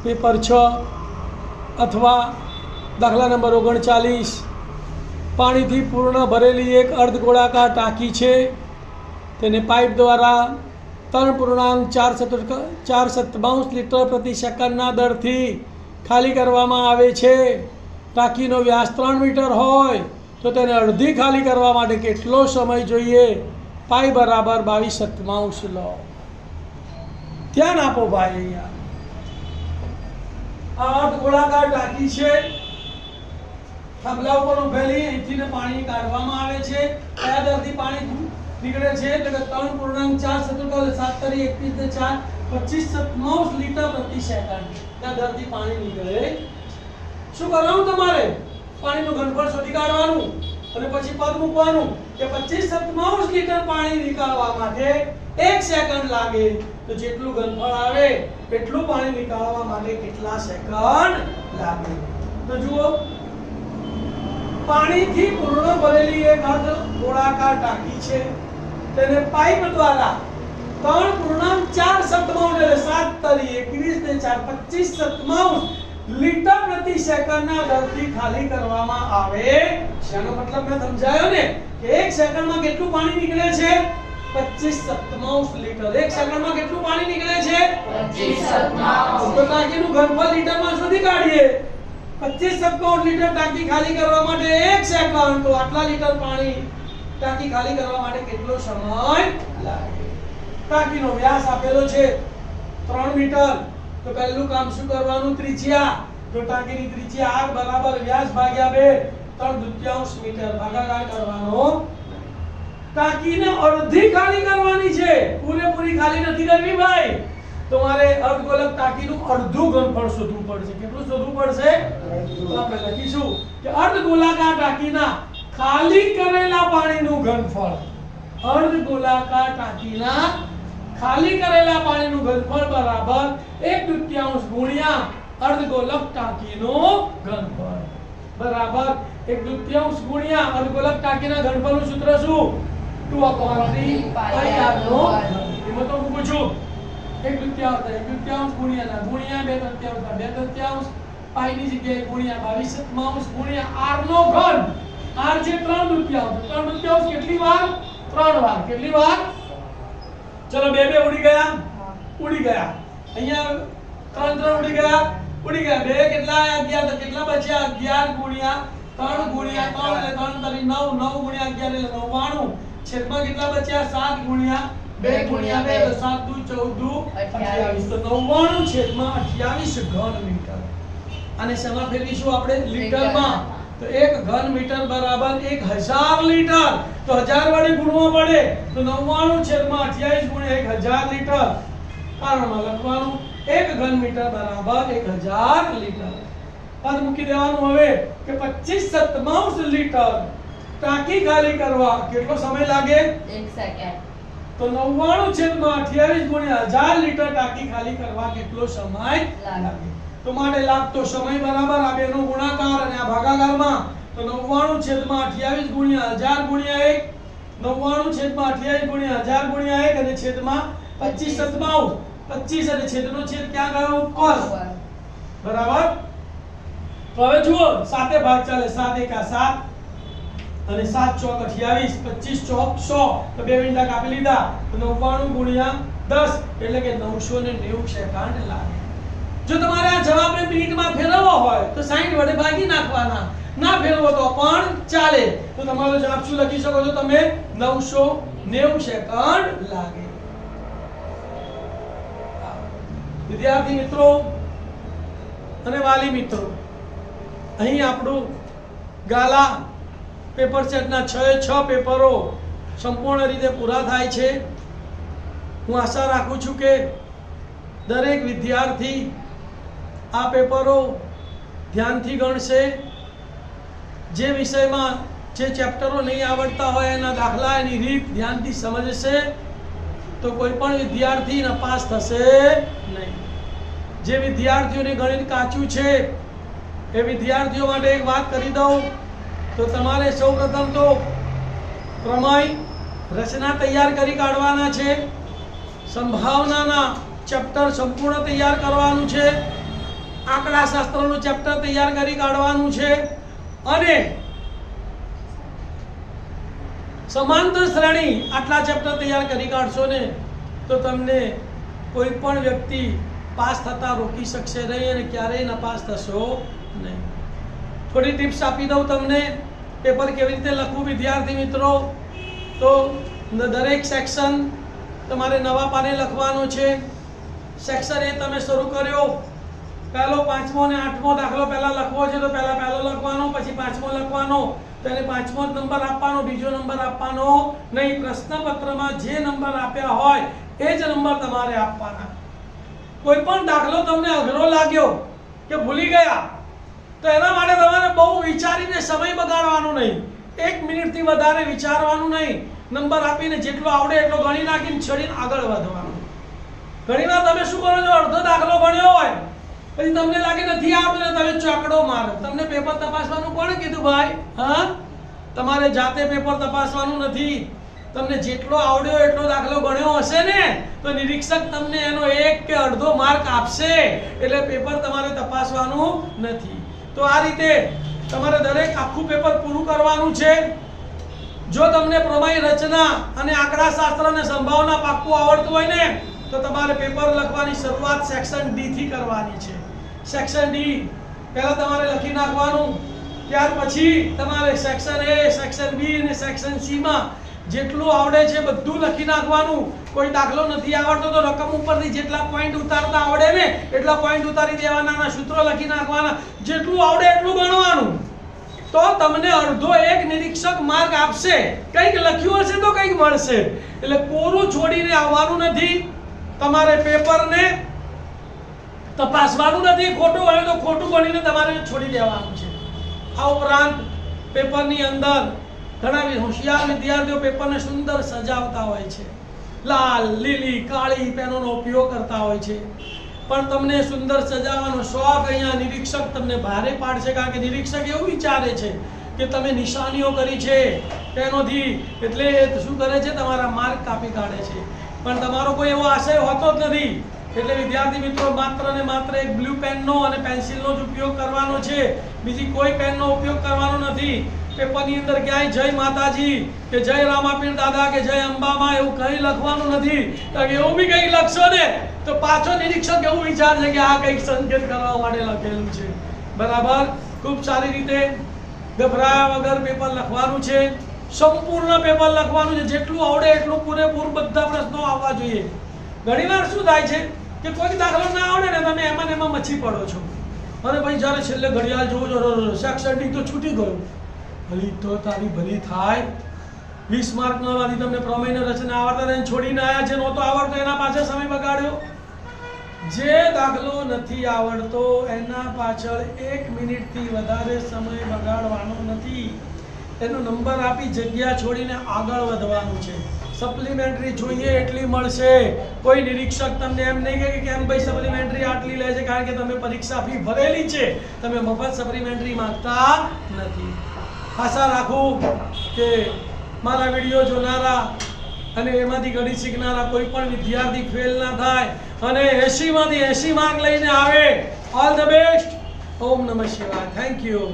Paper 6 અથવા દાખલા number 39 પાણીથી પૂર્ણ ભરેલી એક અર્ધગોળાકાર ટાંકી છે, તેને પાઇપ દ્વારા 3.4 લીટર પ્રતિ સેકન્ડના દરથી ખાલી કરવામાં આવે છે। ટાંકીનો વ્યાસ 3 મીટર હોય તો તેને અડધી ખાલી કરવા માટે કેટલો સમય જોઈએ? પાઈ બરાબર 22/7 લો। ધ્યાન આપો ભાઈ, અહીંયા આ અર્ધગોળાકાર ટાંકી છે, થાંભલા ઉપર ઉભેલી, અહીંથી પાણી કાઢવામાં આવે છે। કયા દરથી પાણી નીકળે છે? તો કે 3.4 7 × 21 = 25/7 લીટર પ્રતિ સેકન્ડ ના દરથી પાણી નીકળે। શું કરવાનું તમારે? પાણીનું ઘનફળ શોધી કાઢવાનું અને પછી પદ મૂકવાનું કે 25/7 લીટર પાણી નીકાળવા માટે 1 સેકન્ડ લાગે, તો જેટલું ઘનફળ આવે એટલું પાણી નીકાળવા માટે કેટલા સેકન્ડ લાગે? તો જુઓ, પાણીથી પૂર્ણ ભરેલી એક અર્ધગોળાકાર ટાંકી છે, તેને પાઇપ દ્વારા 3.4 એટલે 7 × 21 = 25/7 લીટર પ્રતિ સેકન્ડના દરથી ખાલી કરવામાં આવે છે। આનો મતલબ મેં સમજાયો ને કે 1 સેકન્ડમાં કેટલું પાણી નીકળે છે? 25/7 લીટર। 1 સેકન્ડમાં કેટલું પાણી નીકળે છે? 25/7। તો ટાંકીનું ઘનફળ લીટરમાં શોધી કાઢીએ। 25/7 લીટર ટાંકી ખાલી કરવા માટે 1 સેકન્ડ, તો આટલા લીટર પાણી ટાંકી ખાલી કરવા માટે કેટલો સમય લાગે? ટાંકીનો વ્યાસ આપેલો છે 3 મીટર, તો પહેલું કામ શું કરવાનું? ત્રિજ્યા, તો ટાંકીની ત્રિજ્યા r બરાબર વ્યાસ ભાગ્યા 2 3/2 મીટર ભાગાકાર કરવાનો। ટાંકીને અડધી ખાલી કરવાની છે, પૂરેપૂરી ખાલી નથી કરવી ભાઈ। તમારે અર્ધગોળક ટાંકીનું અડધું ઘનફળ શોધવું પડશે। કેટલું શોધવું પડશે? તો આપણે લખીશું કે અર્ધગોળાકાર ટાંકીના ખાલી કરેલા પાણીનું ઘનફળ, અર્ધગોળાકાર ટાંકીના ખાલી કરેલા પાણીનું ઘનફળ બરાબર 1/2 ગુણ્યા અર્ધગોળક ટાંકીનું ઘનફળ બરાબર 1/2 ગુણ્યા અર્ધગોળક ટાંકીના ઘનફળનું સૂત્ર શું? 2/3 પાઈ r નો ઘન। એમાં તો હું પૂછું 1/2 ગુણ્યા 2/3 પાઈની જગ્યાએ ગુણ્યા 22/7 ગુણ્યા r નો ઘન। r છે 3/2 કેટલી વાર? 3 વાર। કેટલી વાર? ચલો 2 ઉડી ગયા, ઉડી ગયા। અહીંયા 3 ઉડી ગયા, ઉડી ગયા। 2 કેટલા આયા? 11। તો કેટલા બચ્યા? 11 ગુણ્યા 3 ગુણ્યા 3 એટલે 3 તરી 9, 9 ગુણ્યા 11 એટલે 99। છેદમાં કેટલા બચ્યા? 7 ગુણ્યા 2 ગુણ્યા 2 એટલે 7 દુ 14 28। તો 99/28 ઘન મીટર। અને શેમાં ફેરવીશું આપણે? લીટરમાં। તો 1 ઘન મીટર બરાબર 1000 લીટર। તો 1000 વડે ગુણવા પડે, તો 99/28 ગુણ્યા 1000 લીટર। કારણમાં લખવાનું 1 ઘન મીટર બરાબર 1000 લીટર। પદ મૂકી દેવાનું હવે કે 25/7 લીટર ટાંકી ખાલી કરવા કેટલો સમય લાગે? 1 સેકન્ડ। તો 99/28 ગુણ્યા 1000 લીટર ટાંકી ખાલી કરવા કેટલો સમય લાગે? તો માટે લાગતો સમય બરાબર આ બેનો ગુણાકાર અને આ ભાગાકારમાં, તો 99/28 ગુણ્યા 1000 ગુણ્યા 1, 99/28 ગુણ્યા 1000 ગુણ્યા 1 અને છેદમાં 25/7 25 અને છેદનો છેદ ક્યાં ગયો? ઉપર બરાબર। તો હવે જુઓ, સાતે ભાગ ચાલે, 7 × 7 અને 7 × 28, 25 × 100, તો 2 મિનિટ કાપી લીધા, તો 99/10 એટલે કે 990 સેકન્ડ લાગે। જો તમારે આ જવાબને મિનિટમાં ફેરવવો હોય તો 60 વડે ભાગી નાખવાના, ના ફેરવો તો પણ ચાલે। તો તમારો જવાબ શું લખી શકો છો તમે? 990 સેકન્ડ લાગે। વિદ્યાર્થી મિત્રો અને વાલી મિત્રો, અહીં આપણું ગાલા પેપર સેટના 6 પેપરો સંપૂર્ણ રીતે પૂરા થાય છે। હું આશા રાખું છું કે દરેક વિદ્યાર્થી આ પેપરો ધ્યાનથી ગણશે। જે વિષયમાં જે ચેપ્ટરો નહીં આવડતા હોય એના દાખલા, એની રીત ધ્યાનથી સમજશે તો કોઈ પણ વિદ્યાર્થી નપાસ થશે નહીં। જે વિદ્યાર્થીઓને ગણિત કાચું છે એ વિદ્યાર્થીઓ માટે એક વાત કરી દઉં, તો તમારે સૌપ્રથમ તો પ્રમેય રચના તૈયાર કરી કાઢવાના છે, સંભાવનાના ચેપ્ટર સંપૂર્ણ તૈયાર કરવાનું છે, આંકડાશાસ્ત્રનું ચેપ્ટર તૈયાર કરી કાઢવાનું છે અને સમાંતર શ્રેણી આટલા ચેપ્ટર તૈયાર કરી કાઢશો ને તો તમને કોઈ પણ વ્યક્તિ પાસ થતા રોકી શકશે નહીં અને ક્યારેય નપાસ થશો નહીં. થોડી ટિપ્સ આપી દઉં તમને પેપર કેવી રીતે લખવું વિદ્યાર્થી મિત્રો. તો દરેક સેક્શન તમારે નવા પાને લખવાનું છે. સેક્શન એ તમે શરૂ કર્યો, પહેલો 5મો અને 8મો દાખલો પહેલા લખવો છે તો પહેલા પહેલો લખવાનો, પછી 5મો લખવાનો, તો એને 5મો જ નંબર આપવાનો, બીજો નંબર આપવાનો નહીં. પ્રશ્નપત્રમાં જે નંબર આપ્યા હોય એ જ નંબર તમારે આપવાના. કોઈ પણ દાખલો તમને અઘરો લાગ્યો કે ભૂલી ગયા તો એના માટે તમારે બહુ વિચારીને સમય બગાડવાનો નહીં. 1 મિનિટથી વધારે વિચારવાનું નહીં. નંબર આપીને જેટલો આવડે એટલો ગણી નાખીને છોડીને આગળ વધવાનું. ઘણીવાર તમે શું કરો છો, અડધો દાખલો ભણ્યો હોય પછી તમને લાગે નથી આવડતું ને તમે ચોકડો મારો. તમને પેપર તપાસવાનું કોણે કીધું ભાઈ? હા, તમારે જાતે પેપર તપાસવાનું નથી. તમને જેટલો આવડ્યો એટલો દાખલો ગણ્યો હશે ને તો નિરીક્ષક તમને એનો 1 કે અડધો માર્ક આપશે. એટલે પેપર તમારે તપાસવાનું નથી. તો આ રીતે તમારે દરેક આખું પેપર પૂરું કરવાનું છે. જો તમને પ્રમેય રચના અને આંકડાશાસ્ત્ર અને સંભાવના પાક્કું આવડતું હોય ને તો તમારે પેપર લખવાની શરૂઆત સેક્શન ડી થી કરવાની છે. સેક્શન ડી પહેલા તમારે લખી નાખવાનું, ત્યાર પછી તમારે સેક્શન એ, સેક્શન બી અને સેક્શન સી માં જેટલું આવડે છે બધું લખી નાખવાનું. કોઈ દાખલો નથી આવડતો તો રકમ ઉપરથી જેટલા પોઈન્ટ ઉતારતા આવડે ને એટલા પોઈન્ટ ઉતારી દેવાના, સૂત્રો લખી નાખવાના. જેટલું આવડે એટલું ગણવાનું. તો તમને અડધો 1 નિરીક્ષક માર્ક આપશે. કંઈક લખ્યું હશે તો કંઈક મળશે. એટલે કોરું છોડીને આવવાનું નથી. તમારે પેપરને તપાસવાનું નથી. ખોટું હોય તો ખોટું ગણીને તમારે છોડી દેવાનું છે. આ ઉપરાંત પેપરની અંદર ઘણા હોશિયાર વિદ્યાર્થીઓ પેપરને સુંદર સજાવતા હોય છે. લાલ, લીલી, કાળી પેનોનો ઉપયોગ કરતા હોય છે. પણ તમને સુંદર સજાવવાનો શોખ અહીંયા નિરીક્ષક તમને ભારે પાડશે. કારણ કે નિરીક્ષક એવું વિચારે છે કે તમે નિશાનીઓ કરી છે પેનોથી, એટલે શું કરે છે, તમારા માર્ક કાપી કાઢે છે. પણ તમારો કોઈ એવો આશય હોતો જ નથી. એટલે વિદ્યાર્થી મિત્રો માત્ર ને માત્ર એક બ્લુ પેનનો અને પેન્સિલનો જ ઉપયોગ કરવાનો છે. બીજી કોઈ પેનનો ઉપયોગ કરવાનો નથી. પેપરની અંદર ક્યાંય જય માતાજી કે જય રામાપીર દાદા કે જય અંબામાં એવું કંઈ લખવાનું નથી. કારણ કે એવું બી કંઈક લખશો ને તો પાછો નિરીક્ષક એવું વિચારશે કે આ કંઈક સંકેત કરવા માટે લખેલું છે. બરાબર, ખૂબ સારી રીતે ગભરાયા વગર પેપર લખવાનું છે. સંપૂર્ણ પેપર લખવાનું છે. જેટલું આવડે એટલું પૂરેપૂરું બધા પ્રશ્નો આવવા જોઈએ. ઘણીવાર શું થાય છે કે કોઈ દાખલો ના આવડે ને તમે એમાં મચી પડો છો અને પછી જ્યારે છેલ્લે ઘડિયાળ જોવો છો સેક્શન ડી તો છૂટી ગયું. ભલી તો તારી ભલી થાય. 20 માર્કમાંથી તમને પ્રમેયની રચના આવડતા એને છોડીને આવ્યા છે. નહોતો આવડતો એના પાછળ સમય બગાડ્યો. જે દાખલો નથી આવડતો એના પાછળ 1 મિનિટથી વધારે સમય બગાડવાનો નથી. એનો નંબર આપી જગ્યા છોડીને આગળ વધવાનું છે. સપ્લિમેન્ટરી જોઈએ એટલી મળશે. કોઈ નિરીક્ષક તમને એમ નહીં કહે કે કેમ ભાઈ સપ્લિમેન્ટરી આટલી લે છે કારણ કે તમે પરીક્ષા ફી ભરેલી છે, તમે મફત સપ્લિમેન્ટરી માંગતા નથી. આશા રાખું કે મારા વિડીયો જોનારા અને એમાંથી ગણિત શીખનારા કોઈ પણ વિદ્યાર્થી ફેલ ના થાય અને 80 માંથી 80 માર્ક લઈને આવે. All the best. ઓમ નમઃ શિવાય. Thank you.